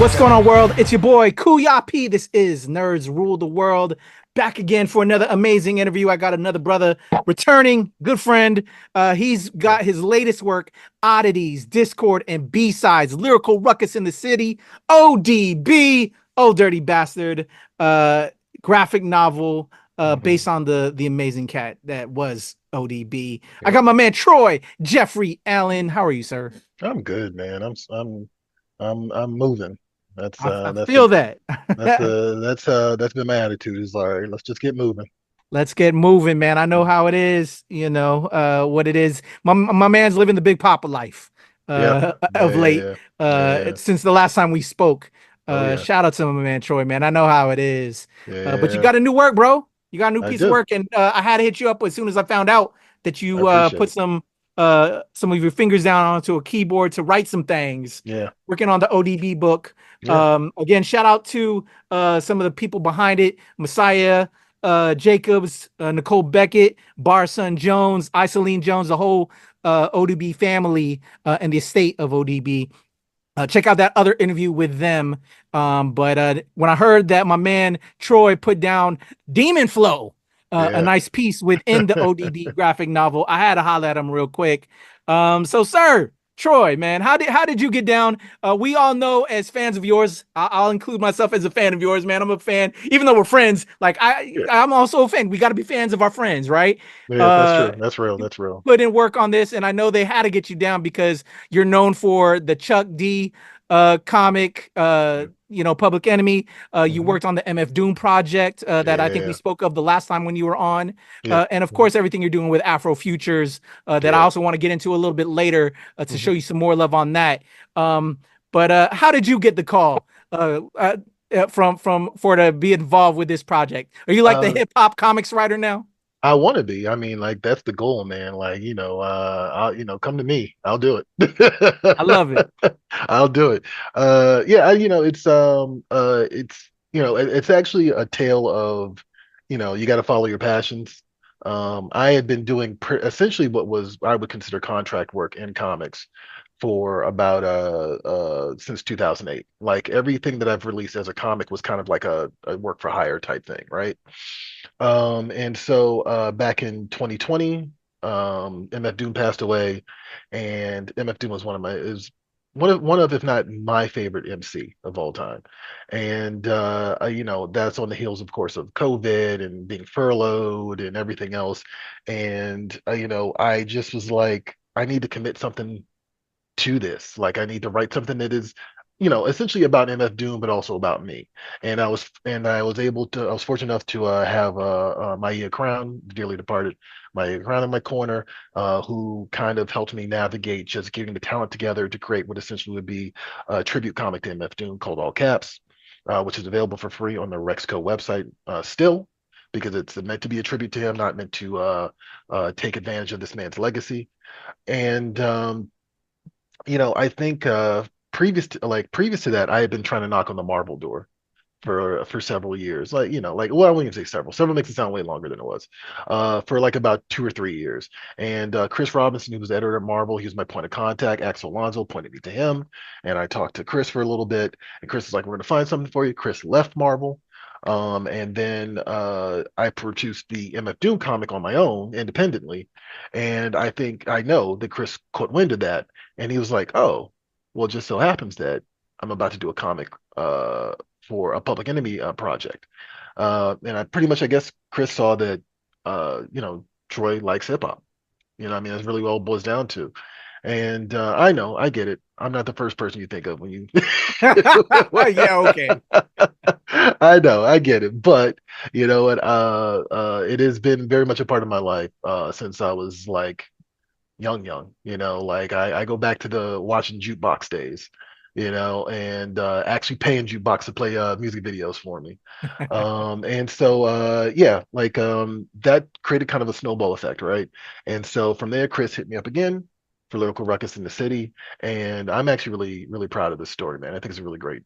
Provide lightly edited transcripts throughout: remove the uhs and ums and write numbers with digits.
What's going on, world? It's your boy Kuya P. This is Nerds Rule the World. Back again for another amazing interview. I got another brother returning, good friend. He's got his latest work, Oddities, Discord, and B-Sides, Lyrical Ruckus in the City, ODB, Oh Dirty Bastard, graphic novel based on the amazing cat that was ODB. I got my man Troy, Jeffrey Allen. How are you, sir? I'm good, man. I'm moving. That's I that's feel a, that. that's been my attitude. Is all right. Let's just get moving. Let's get moving, man. I know how it is, what it is. My man's living the Big Papa life Yeah, yeah, of yeah, late. yeah, yeah, yeah. Since the last time we spoke. Oh yeah, Shout out to my man Troy, man. I know how it is. But you yeah. got a new work, bro. You got a new I piece of do. work, and I had to hit you up as soon as I found out that I you appreciate put it. some of your fingers down onto a keyboard to write some things, Yeah, working on the ODB book. yeah, Again, shout out to some of the people behind it, Messiah, Jacobs, Nicole Beckett, Barson Jones, Isoline Jones, the whole ODB family and the estate of ODB. Check out that other interview with them. But when I heard that my man Troy put down Demon Flow, a yeah. nice piece within the ODD graphic novel, I had to holler at him real quick. So, sir, Troy, man, how did you get down? We all know as fans of yours, I'll include myself as a fan of yours, man. I'm a fan, even though we're friends. Like Yeah, I'm also a fan. We got to be fans of our friends, right? yeah. That's Uh, true. That's real. you That's real. put in work on this, and I know they had to get you down because you're known for the Chuck D comic, Public Enemy. You Hmm. worked on the MF Doom project that I think we Yeah, spoke of the last time when you were on. yeah, And of course, everything you're doing with Afro Futures that I yeah. also want to get into a little bit later to Hmm. show you some more love on that. But how did you get the call from for to be involved with this project? Are you like the Uh, hip hop comics writer now? I want to be. I mean, like that's the goal, man. Like come to me. I'll do I love it. it. I'll do it. Yeah, it's actually a tale of, you got to follow your passions. I had been doing essentially what was I would consider contract work in comics for about since 2008. Like everything that I've released as a comic was kind of like a work for hire type thing, right? And so back in 2020, MF Doom passed away, and MF Doom was one of if not my favorite MC of all time. And that's on the heels, of course, of COVID and being furloughed and everything else. And I just was like, I need to commit something to this. Like I need to write something that is, essentially about MF Doom, but also about me. I was fortunate enough to have Maya Crown, dearly departed Maya Crown in my corner, who kind of helped me navigate just getting the talent together to create what essentially would be a tribute comic to MF Doom called All Caps, which is available for free on the Rexco website still. Because it's meant to be a tribute to him, not meant to take advantage of this man's legacy. And I think previous to that, I had been trying to knock on the Marvel door for several years. Well, I wouldn't even say several. Several makes it sound way longer than it was. For like about 2 or 3 years. And Chris Robinson, who was the editor at Marvel, he was my point of contact. Axel Alonso pointed me to him, and I talked to Chris for a little bit. And Chris was like, "We're going to find something for you." Chris left Marvel. And then I produced the MF Doom comic on my own independently. And I know that Chris caught wind of that. And he was like, "Oh, well, it just so happens that I'm about to do a comic for a Public Enemy project." And I pretty much, I guess, Chris saw that, Troy likes hip hop. I mean, that's really what it boils down to. And I know, I get it. I'm not the first person you think of when you. Yeah, okay. I know, I get it, but you know what? It has been very much a part of my life since I was like young. Like I go back to the watching jukebox days, and actually paying jukebox to play music videos for me. And so yeah, like that created kind of a snowball effect, right? And so from there, Chris hit me up again for Lyrical Ruckus in the City, and I'm actually really really proud of this story, man. I think it's a really great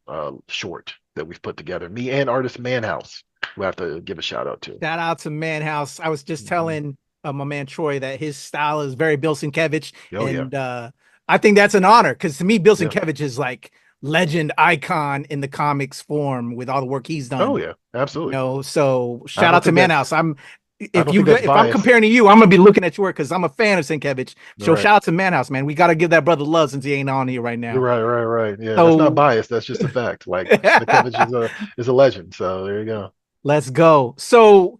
short that we've put together. Me and artist Manhouse, who I have to give a shout out to. Shout out to Manhouse. I was just Mhm. telling my man Troy that his style is very Bill Sienkiewicz, Oh yeah, and I think that's an honor because to me, Bill yeah, Sienkiewicz is like legend icon in the comics form with all the work he's Oh done. yeah, absolutely. So I shout don't out to think that's Manhouse. I'm I don't think that's if I'm biased. comparing to you, I'm gonna be looking at your work because I'm a fan of Sienkiewicz. So Right. shout out to Manhouse, man. We got to give that brother love since he ain't on here right now. Right. Yeah, that's not So biased. That's just a fact. Like Smithkevich is a legend. So there you go. let's go. So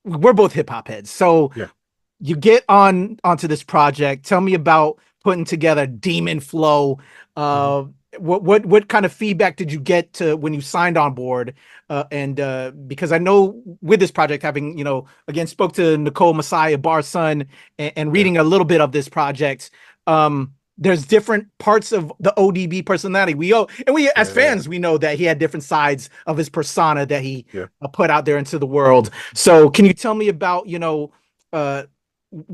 we're both hip hop heads. So Yeah. you get onto this project. Tell me about putting together Demon Flow. Mhm. Uh, what kind of feedback did you get to when you signed on board? And because I know with this project, having again spoke to Nicole Messiah, Bar's son, and Yeah. reading a little bit of this project. There's different parts of the ODB personality. We as Yeah. fans, we know that he had different sides of his persona that he Yeah. put out there into the world. So, can you tell me about uh,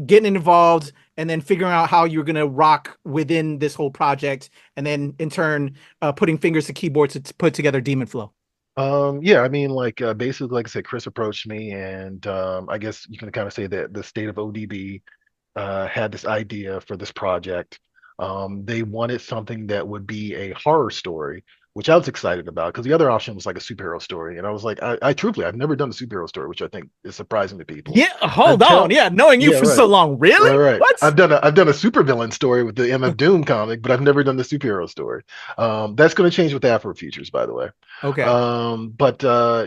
getting involved and then figuring out how you're going to rock within this whole project, and then in turn putting fingers to keyboards to put together Demon Flow? Yeah, I mean, like basically, like I said, Chris approached me, and I guess you can kind of say that the state of ODB had this idea for this project. They wanted something that would be a horror story, which I was excited about because the other option was like a superhero story, and I was like, I truthfully, I've never done a superhero story, which I think is surprising to people. Yeah, hold on. Until, Yeah, knowing you yeah, for right. so long. Really? Right. What? I've done a supervillain story with the MF Doom comic, but I've never done the superhero story. That's going to change with Afro Futures, by the way. Okay. But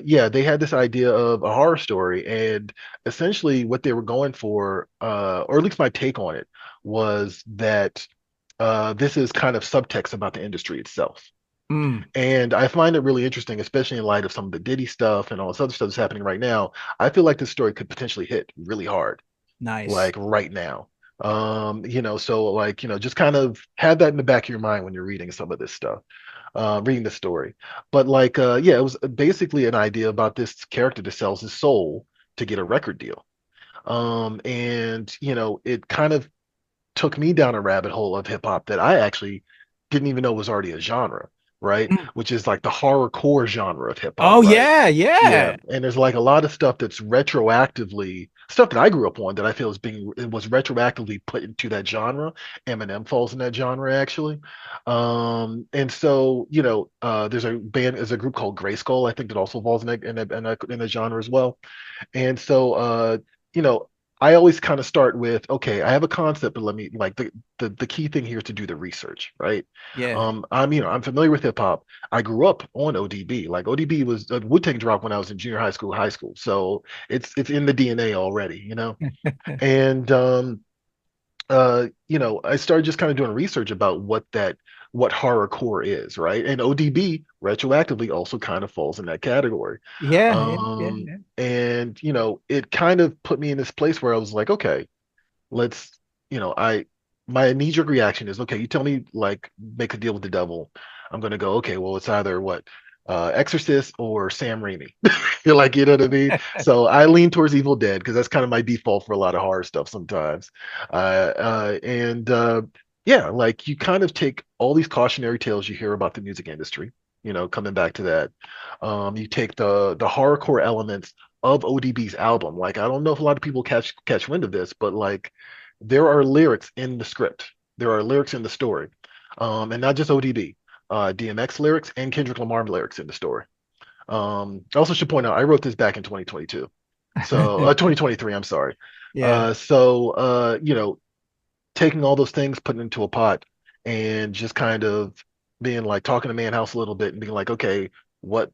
yeah, they had this idea of a horror story, and essentially what they were going for, or at least my take on it, was that this is kind of subtext about the industry itself. Mm, And I find it really interesting, especially in light of some of the Diddy stuff and all this other stuff that's happening right now. I feel like this story could potentially hit really hard nice. like right now. So like, just kind of have that in the back of your mind when you're reading some of this stuff, reading the story. But like, yeah, it was basically an idea about this character that sells his soul to get a record deal. And it kind of took me down a rabbit hole of hip hop that I actually didn't even know was already a genre, right? Mm. Which is like the horrorcore genre of hip hop, Oh right? yeah, Yeah, yeah, and there's like a lot of stuff that's retroactively stuff that I grew up on that I feel is being it was retroactively put into that genre. Eminem falls in that genre actually, and so there's a group called Gray Skull I think that also falls in that genre as well. And so, you know, I always kind of start with, okay, I have a concept, but let me like the key thing here is to do the research, right? yeah. I'm familiar with hip hop. I grew up on ODB. Like ODB was a Wu-Tang drop when I was in junior high school. So it's in the DNA already, And I started just kind of doing research about what horrorcore is, right? And ODB retroactively also kind of falls in that category. Yeah, yeah, yeah, yeah. And it kind of put me in this place where I was like, okay, let's, I my knee-jerk reaction is, okay, you tell me like make a deal with the devil. I'm gonna go, okay, well, it's either what Exorcist or Sam Raimi. You're like, you know what I mean? So I lean towards Evil Dead because that's kind of my default for a lot of horror stuff sometimes. And Yeah, like you kind of take all these cautionary tales you hear about the music industry, coming back to that. You take the horrorcore elements of ODB's album. Like I don't know if a lot of people catch wind of this, but like there are lyrics in the script. There are lyrics in the story. And not just ODB, DMX lyrics and Kendrick Lamar lyrics in the story. I also should point out I wrote this back in 2022. So 2023, I'm sorry. Yeah. Taking all those things, putting into a pot, and just kind of being like talking to Man House a little bit and being like, okay,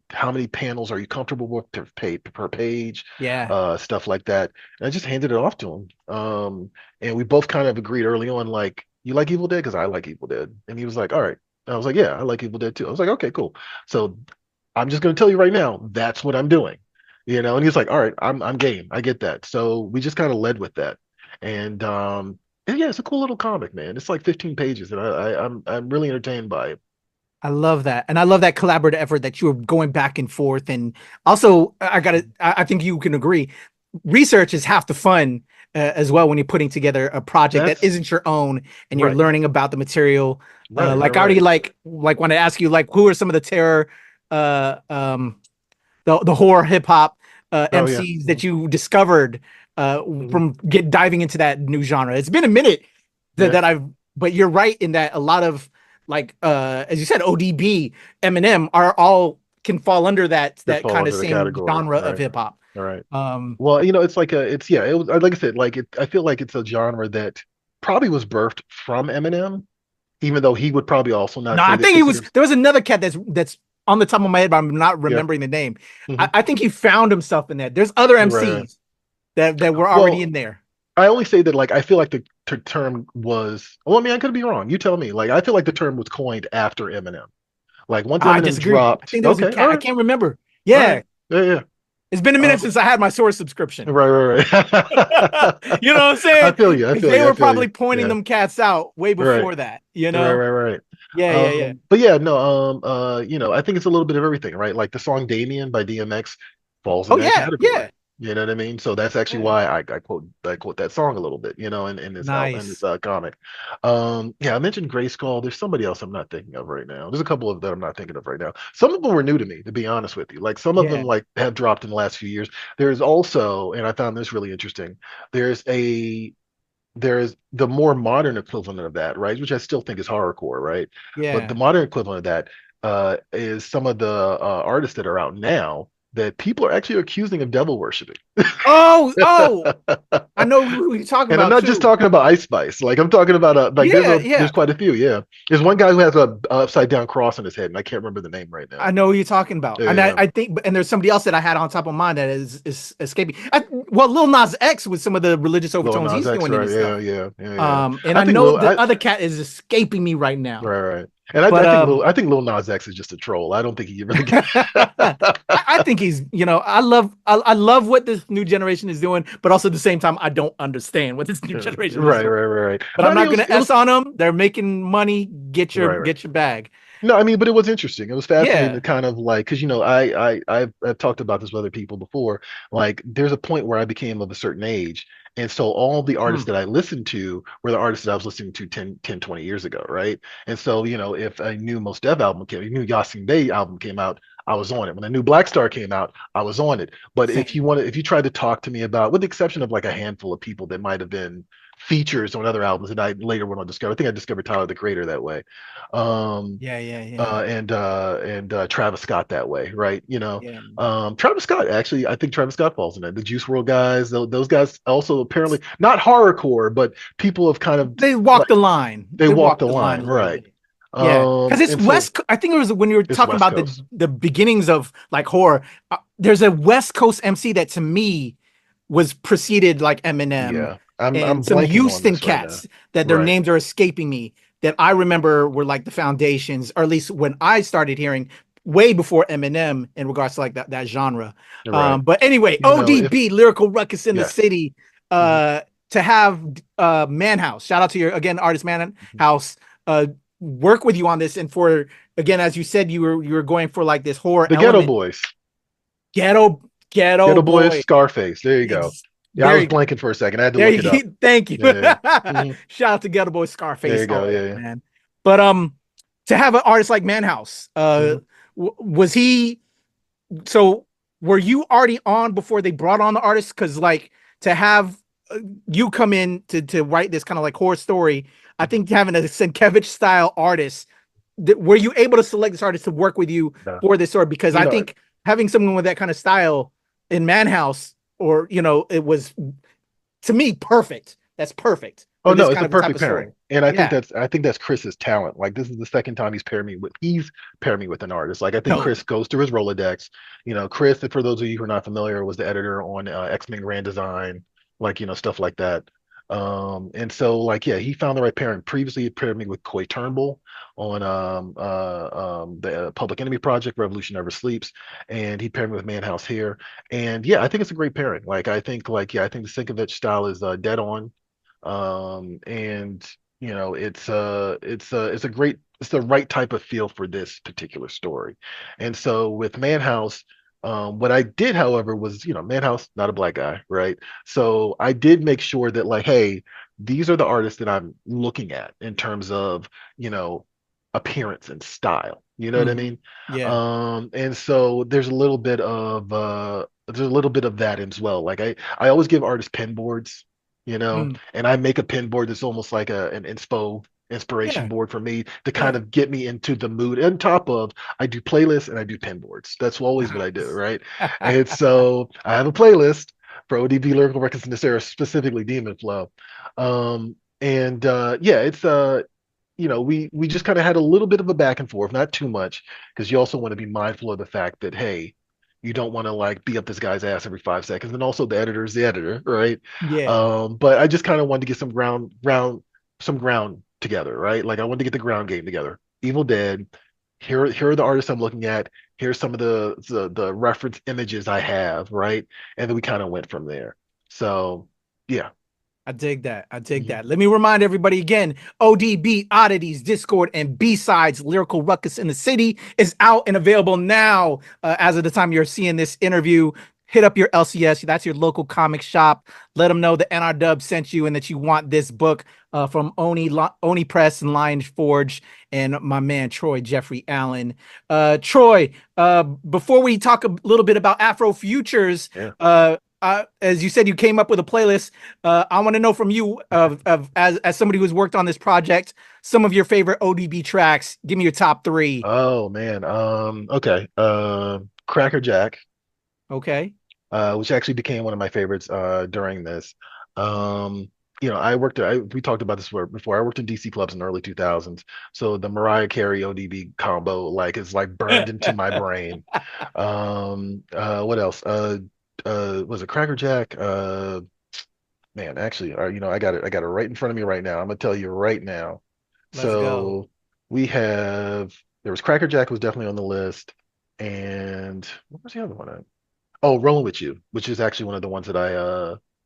how many panels are you comfortable with per page, Yeah. stuff like that. And I just handed it off to him. And we both kind of agreed early on, like, you like Evil Dead? Because I like Evil Dead. And he was like, all right. And I was like, yeah, I like Evil Dead too. I was like, okay, cool. So I'm just going to tell you right now, that's what I'm doing. And he's like, all right, I'm game. I get that. So we just kind of led with that. And yeah, it's a cool little comic, man. It's like 15 pages, and I'm really entertained by it. I love that. And I love that collaborative effort that you were going back and forth. And also, I think you can agree, research is half the fun as well when you're putting together a project that That's isn't your own and you're right, learning about the material. Like I already right. want to ask you, like, who are some of the terror, uh, um, the horror hip hop Oh yeah. MCs that you discovered Mhm. from diving into that new genre? It's been a minute Yeah, that I've, but you're right in that a lot of like as you said, ODB, Eminem are all can fall under Could that fall kind of under the same category, genre of right? hip hop. All right. Um, Well, it's like it's yeah, it was like I said, like I feel like it's a genre that probably was birthed from Eminem, even though he would probably also no, not say I that think he was. consider There was another cat that's on the top of my head, but I'm not yeah. remembering the name. Hmm. I think he found himself in that. There's other Right, right. MCs that were already in Well, there. I only say that like I feel like the term was well, I mean I could be wrong. You tell me. Like I feel like the term was coined after Eminem. Like once I Eminem disagree. I dropped, think there was a okay, all cat. I right, can't remember. all right. Yeah, Yeah, yeah. it's been a minute Um, since I had my source subscription. right, right, right. You know what I'm I saying? feel you. I Because feel they you. I were feel you. probably pointing Yeah. them cats out way Right. before that. You Right, know? right, right. Yeah, yeah, yeah. But yeah, no, I think it's a little bit of everything, right? Like the song Damien by DMX falls in Oh that yeah, category. yeah, You know what I mean? So that's actually yeah. why I quote that song a little bit, in this Nice. comic. Yeah, I mentioned Grayskull. There's somebody else I'm not thinking of right now. There's a couple of that I'm not thinking of right now. Some of them were new to me, to be honest with you. Like some of them Yeah, like have dropped in the last few years. There's also, and I found this really interesting, there's a there is the more modern equivalent of that, right? Which I still think is horrorcore, right? But the yeah. modern equivalent of that is some of the artists that are out now that people are actually accusing of devil worshiping. Oh, oh. I know who you're talking And I'm about not just too. talking about Ice Spice. Like I'm talking about like Yeah, there's yeah. quite a few. Yeah, there's one guy who has a upside down cross on his head, and I can't remember the name right I now. know who you're talking about, Yeah, and yeah. I think, and there's somebody else that I had on top of mine that is escaping. Well, Lil Nas X with some of the religious Lil overtones Nas he's X, doing in right? his Yeah, stuff. yeah, yeah, yeah. And I I think know Lil, the I, other cat is escaping me right now. right, right. And But I think Lil Nas X is just a troll. I don't think he really. I think he's, I love what this new generation is doing, but also at the same time, I don't understand what this new Yeah. generation is Right, doing. right, right, right. But But I I'm mean, not gonna it S was on them. They're making money. right, right. Get your bag. No, I mean, but it was interesting. It was fascinating to Yeah. kind of like, because I've talked about this with other people before. Like, there's a point where I became of a certain age, and so all the artists Hmm. that I listened to were the artists that I was listening to 20 years ago, right? And so, if a new Mos Def album came, a new Yasin Bey album came out, I was on it. When a new Black Star came out, I was on it. But Same. if you tried to talk to me about, with the exception of like a handful of people that might have been features on other albums that I later went on to discover. I think I discovered Tyler the Creator that way. Um, Yeah, yeah, yeah, and Travis Scott that way, right? yeah. Travis Scott actually, I think Travis Scott falls in that. The Juice World guys, those guys also apparently not horrorcore, but people have kind of They walk like the line. they They walk walk the the line line, a little right? bit. Yeah, because it's And so West. I think it was when you were it's talking West about Coast. the beginnings of like horror. There's a West Coast MC that to me was preceded like Eminem Yeah, I'm and some blanking on Houston this right now. cats that their Right, names are escaping me that I remember were like the foundations, or at least when I started hearing way before Eminem in regards to like that genre. right. But anyway, If ODB, Lyrical Ruckus in the yes. City. Mhm, To have Manhouse, shout out to your again artist mhm. Manhouse, work with you on this, and for again, as you said, you were going for like this horror The Ghetto element. Boys. Ghetto, ghetto Ghetto Boys, boy. Scarface. There you go. Yeah, I There was you go. blanking for a second. I had to There look it up. you thank you. Yeah, yeah. Mhm. Shout out to Ghetto Boy There Scarface, you go. all Yeah, that, yeah. man. But to have an artist like Manhouse, Mhm. was he so were you already on before they brought on the artist? Because like to have you come in to write this kind of like horror story, I Mhm. think having a Sienkiewicz style artist, were you able to select this artist to work with you Yeah. for this story? Because You I know, think having someone with that kind of style in Manhouse, or it was to me perfect. That's perfect oh for this no, it's kind a of a type perfect of story. pairing. And Yeah, I think that's Chris's talent. Like this is the second time he's paired me with an artist. Like I think dope. Chris goes through his Rolodex. Chris, for those of you who are not familiar, was the editor on X-Men Grand Design, like stuff like that. And so like yeah, he found the right pairing. Previously, he paired me with Coy Turnbull on the Public Enemy Project, Revolution Never Sleeps, and he paired me with Manhouse here. And yeah, I think it's a great pairing. I think the Sinkovich style is dead on. And it's the right type of feel for this particular story. And so with Manhouse, what I did, however, was Manhouse, not a black guy, right? So I did make sure that like, hey, these are the artists that I'm looking at in terms of you know appearance and style. You know what I Hmm. mean? Yeah. And so there's a little bit of that as well. Like I always give artists pen boards, Mm. and I make a pin board that's almost like an inspo inspiration Yeah, board for me to kind yeah. of get me into the mood. On top of, I do playlists and I do pin boards. That's always what I do, Nice. right? And so I have a playlist for ODB lyrical records in this era, specifically Demon Flow. And yeah, it's we just kind of had a little bit of a back and forth, not too much, because you also want to be mindful of the fact that, hey, you don't want to like be up this guy's ass every 5 seconds, and also the editor is the editor, right? Yeah, But I just kind of wanted to get some ground together, right? Like I wanted to get the ground game together. Evil Dead. Here are the artists I'm looking at. Here's some of the reference images I have, right? And then we kind of went from there. So yeah. I dig that. I dig Mhm. that. Let me remind everybody again, ODB, Oddities, Discord, and B-Sides, Lyrical Ruckus in the City is out and available now. As of the time you're seeing this interview, hit up your LCS. That's your local comic shop. Let them know that NRW sent you and that you want this book from Oni Press and Lion Forge and my man, Troy Jeffrey Allen. Troy, before we talk a little bit about Afro Futures, Yeah. as you said, you came up with a playlist. I want to know from you, of as somebody who's worked on this project, some of your favorite ODB tracks. Give me your top three. Oh man. Okay. Cracker Jack, Okay. which actually became one of my favorites during this. Um, we talked about this before. I worked in DC clubs in the early 2000s. So the Mariah Carey ODB combo like is like burned into my brain. What else? Was it Cracker Jack? Man, actually, I got it right in front of me right now. I'm gonna tell you right now. Let's go. So we have there was Cracker Jack was definitely on the list, and what was the other one? Oh, Rolling with You, which is actually one of the ones that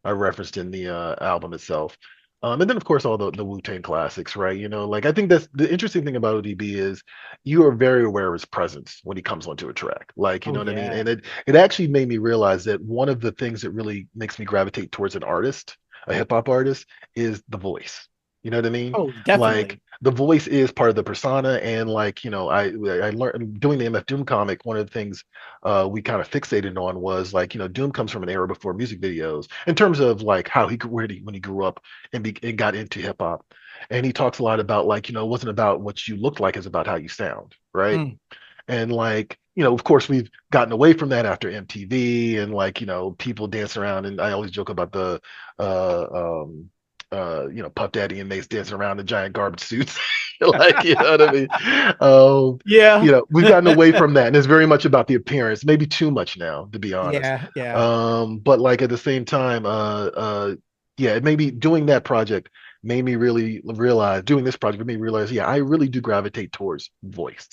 I referenced in the album itself. And then of course all the Wu-Tang classics, right? Like I think that's the interesting thing about ODB is you are very aware of his presence when he comes onto a track. Like, you Oh know what I mean? yeah. And it actually made me realize that one of the things that really makes me gravitate towards an artist, a hip hop artist, is the voice. You know what I mean? Oh, Like definitely. the voice is part of the persona, and like, I learned doing the MF Doom comic, one of the things we kind of fixated on was like, Doom comes from an era before music videos in terms of like how when he grew up and got into hip hop. And he talks a lot about like, it wasn't about what you look like, it's about how you sound, right? Mm. And like, of course, we've gotten away from that after MTV and like, people dance around. And I always joke about the, Puff Daddy and Mace dancing around in giant garbage suits. Like, you know what I mean? Yeah. We've gotten away from that. And it's very much about the appearance, maybe too much now, to be honest. Yeah. Yeah. But like at the same time, yeah, it made me doing that project made me really realize doing this project made me realize, yeah, I really do gravitate towards voice.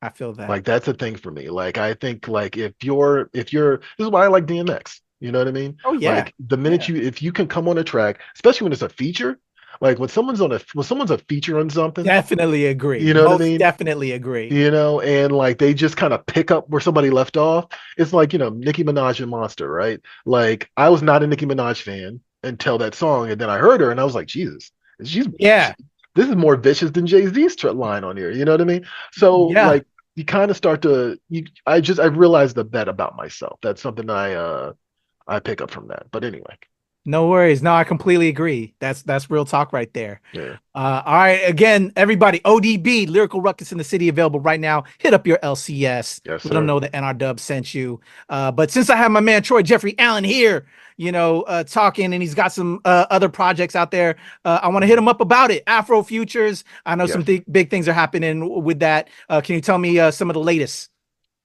I feel that. Like that's a thing for me. Like I think like if you're this is why I like DMX. You know what I mean? Oh yeah. Like the minute Yeah. if you can come on a track, especially when it's a feature, like when someone's a feature on something, Definitely agree. you know what I Most mean? definitely agree. And like they just kind of pick up where somebody left off. It's like, Nicki Minaj and Monster, right? Like I was not a Nicki Minaj fan until that song, and then I heard her and I was like, Jesus, she's she, Yeah. this is more vicious than Jay-Z's line on here. You know what I mean? So Yeah. like you kind of start to I realized that about myself. That's something I pick up from that. But anyway, No worries. No, I completely agree. That's real talk right there. yeah, All right. Again, everybody, ODB, Lyrical Ruckus in the City, available right now. Hit up your LCS. yes, Let them sir. know that NRW sent you. But since I have my man Troy Jeffrey Allen here, talking, and he's got some other projects out there, I want to hit him up about it. Afro Futures. I know some Yes. big things are happening with that. Can you tell me some of the latest?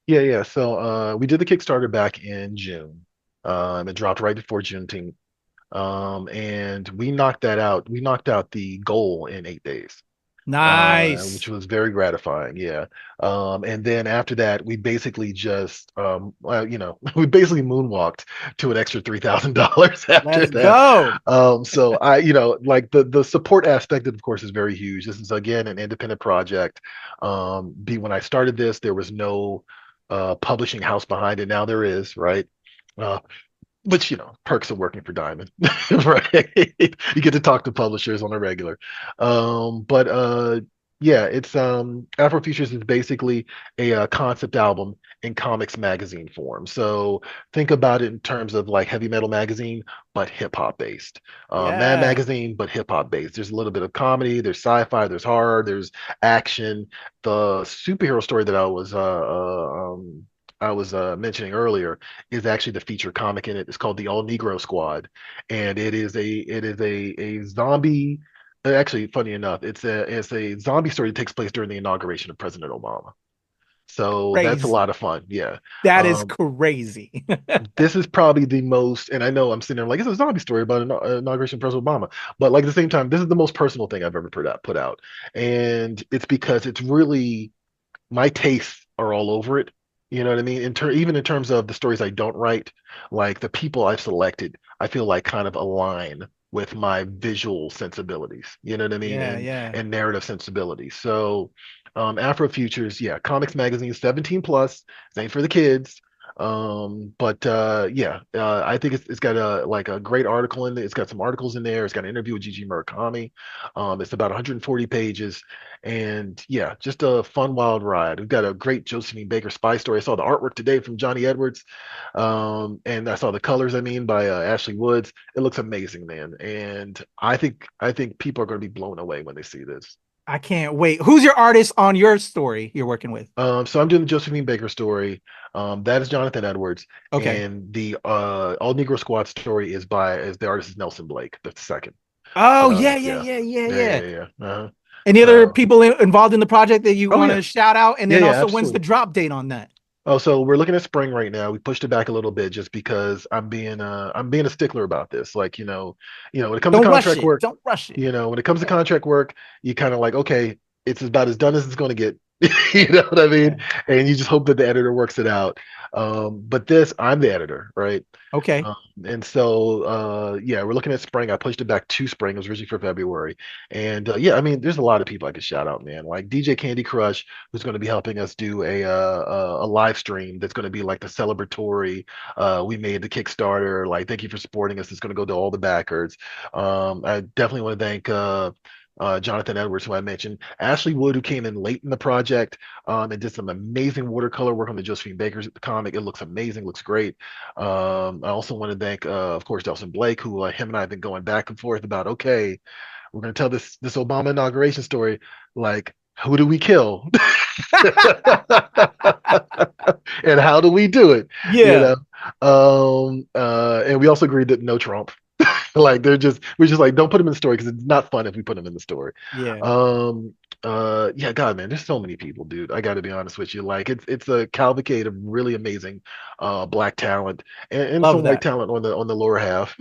Yeah, yeah. So we did the Kickstarter back in June. It dropped right before Juneteenth. And we knocked that out. We knocked out the goal in 8 days, which Nice. was very gratifying. Yeah. And then after that, we basically just, we basically moonwalked to an extra $3,000 after Let's that. go. So like the support aspect, of course, is very huge. This is again an independent project. When I started this, there was no publishing house behind it. Now there is, right? Uh, which perks of working for Diamond, right? You get to talk to publishers on a regular. But Yeah, it's Afrofutures is basically a concept album in comics magazine form. So think about it in terms of like heavy metal magazine, but hip hop based. Mad Yeah. magazine, but hip hop based. There's a little bit of comedy, there's sci-fi, there's horror, there's action. The superhero story that I was mentioning earlier is actually the feature comic in it. It's called the All Negro Squad, and it is a zombie. Actually, funny enough, it's a zombie story that takes place during the inauguration of President Obama. So that's a Crazy. lot of fun. Yeah. That is Um, crazy. this is probably the most, and I know I'm sitting there like it's a zombie story about an inauguration of President Obama, but like at the same time, this is the most personal thing I've ever put out, and it's because it's really my tastes are all over it. You know what I mean? Even in terms of the stories I don't write, like the people I've selected, I feel like kind of align with my visual sensibilities. You know what I mean? Yeah, And yeah. narrative sensibilities. So, Afro Futures, yeah, comics magazine, 17 plus, ain't for the kids. But yeah, I think it's got a like a great article in there. It's got some articles in there. It's got an interview with Gigi Murakami. It's about 140 pages. And yeah, just a fun, wild ride. We've got a great Josephine Baker spy story. I saw the artwork today from Johnny Edwards, and I saw the colors. I mean, by Ashley Woods. It looks amazing, man. And I think people are going to be blown away when they see this. I can't wait. Who's your artist on your story you're working with? So I'm doing the Josephine Baker story. That is Jonathan Edwards, Okay. and the All Negro Squad story is the artist is Nelson Blake, the second. Oh, So yeah, yeah, yeah, yeah, yeah, yeah, yeah. yeah, yeah. Any other So people involved in the project that you oh want yeah, to shout out? And yeah, then yeah, also, when's the absolutely. drop date on that? Oh, so we're looking at spring right now. We pushed it back a little bit just because I'm being a stickler about this. Like, when it comes to Don't rush contract it. work, Don't rush it. when it comes to Yeah, contract work, you kind of like, okay, it's about as done as it's going to get. You know what I mean? yeah. And you just hope that the editor works it out. But this, I'm the editor, right? Okay. Um, and so, yeah, we're looking at spring. I pushed it back to spring. It was originally for February. And yeah, I mean, there's a lot of people I could shout out, man. Like DJ Candy Crush, who's going to be helping us do a live stream that's going to be like the celebratory. We made the Kickstarter. Like, thank you for supporting us. It's going to go to all the backers. I definitely want to thank Jonathan Edwards, who I mentioned, Ashley Wood, who came in late in the project and did some amazing watercolor work on the Josephine Baker comic. It looks amazing, looks great. I also want to thank, of course, Delson Blake, who him and I have been going back and forth about. Okay, we're going to tell this Obama inauguration story. Like, who do we kill, and how do we do it? You Yeah. know, and we also agreed that no Trump. Like we're just like don't put him in the story because it's not fun if we put him in the story. Yeah. Um, yeah, God, man, there's so many people, dude. I got to be honest with you. Like it's a cavalcade of really amazing black talent and Love some white that. talent on the lower half,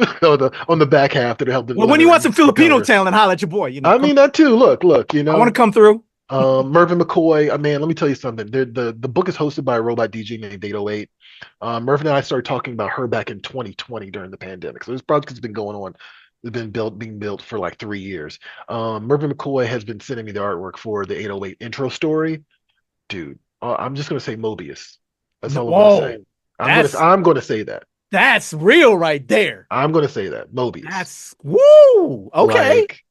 on the back half that are helping Well, when that you are want some used to the Filipino covers. talent, holla at your boy. I Come. mean that too. Look, I want to come through. Mervyn McCoy, man, let me tell you something. The book is hosted by a robot DJ named 808. Mervyn and I started talking about her back in 2020 during the pandemic. So this project has been going on. It's been being built for like 3 years. Mervyn McCoy has been sending me the artwork for the 808 intro story. Dude, I'm just gonna say Mobius. That's No, all I'm gonna say. whoa, that's I'm gonna say that. that's real right there. I'm gonna say that. Mobius. That's woo. Okay. Like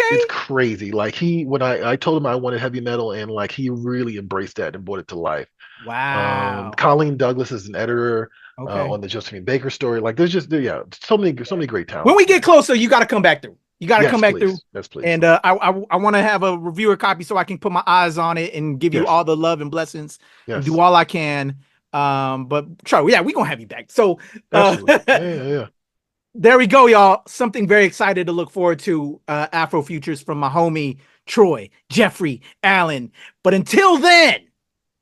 it's Okay. crazy. Like when I told him I wanted heavy metal and like he really embraced that and brought it to life. Wow. Colleen Douglas is an editor Okay. on the Josephine Baker story. Like there's just yeah, so many great When we talents, get man. closer, you got to come back through. You got to come Yes, back through. please. Yes, please. And I want to have a reviewer copy so I can put my eyes on it and give you Yes, all the love and blessings and do yes, all I can. But sure, yeah, we gonna have you back. So absolutely. Yeah, yeah, yeah. there we go, y'all. Something very excited to look forward to. Afro Futures from my homie Troy, Jeffrey, Allen. But until then,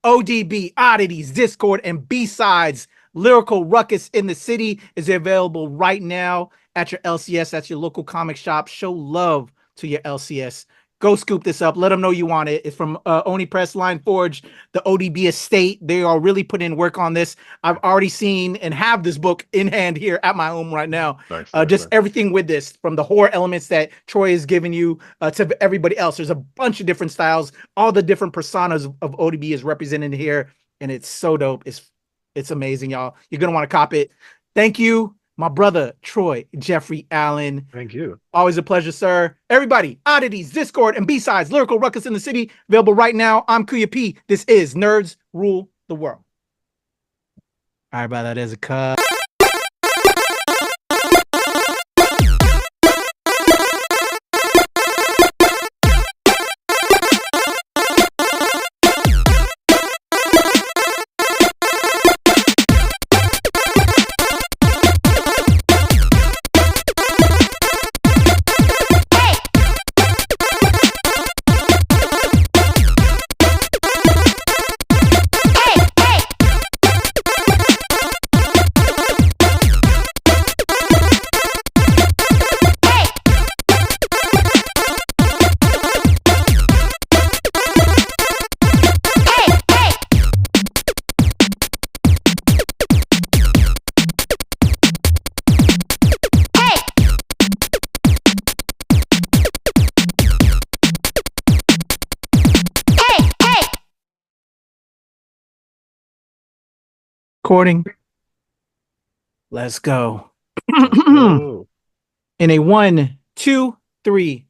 ODB, Oddities, Discord, and B-Sides, Lyrical Ruckus in the City is available right now at your LCS. That's your local comic shop. Show love to your LCS. Go scoop this up. Let them know you want it. It's from Oni Press, Line Forge, the ODB estate. They are really putting in work on this. I've already seen and have this book in hand here at my home right now. Nice, nice, Just nice. everything with this, from the horror elements that Troy is giving you to everybody else. There's a bunch of different styles. All the different personas of ODB is represented here, and it's so dope. It's amazing, y'all. You're gonna want to cop it. Thank you, my brother Troy Jeffrey Allen. Thank you. Always a pleasure, sir. Everybody, Oddities, Discord, and B-Sides, Lyrical Ruckus in the City, available right now. I'm Kuya P. This is Nerds Rule the World. All right, brother, that is a cut. Recording. Let's go. Let's go. In a 1, 2, 3.